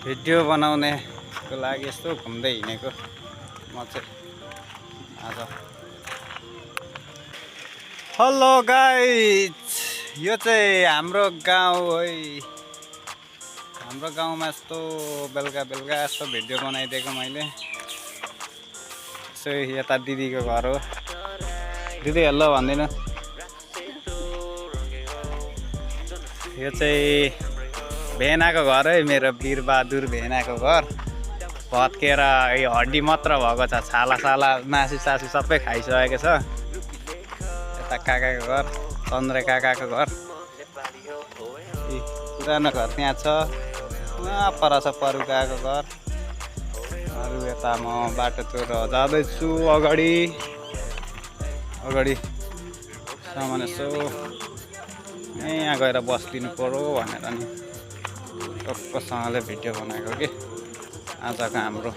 Video बनाउनेको लागि यस्तो घुम्दै हिँडेको म चाहिँ आज। हेलो गाइज, यो चाहिँ हाम्रो गाउँ है। हाम्रो गाउँमा यस्तो बेलुका बेलुका यस्तो भिडियो बनाइदिएको मैले। यसो यता दिदीको घर हो। दिदी हेलो भन्दिनँ। यो चाहिँ भेनाको घर है, मेरो वीरबहादुर भेनाको घर। भत्केर यो हड्डी मात्र भएको छ, छाला साला मासु सासु सबै खाइसकेको छ। यता काकाको घर, चन्द्रे काकाको घर, पुरानो घर त्यहाँ छ। पर छ परुकाको घर। अरू यता म बाटोतिर जाँदैछु अगाडि सामान यसो यहाँ गएर बस्दिनु पर्यो भनेर नि टक्कसँगले भिडियो बनाएको कि आजको हाम्रो।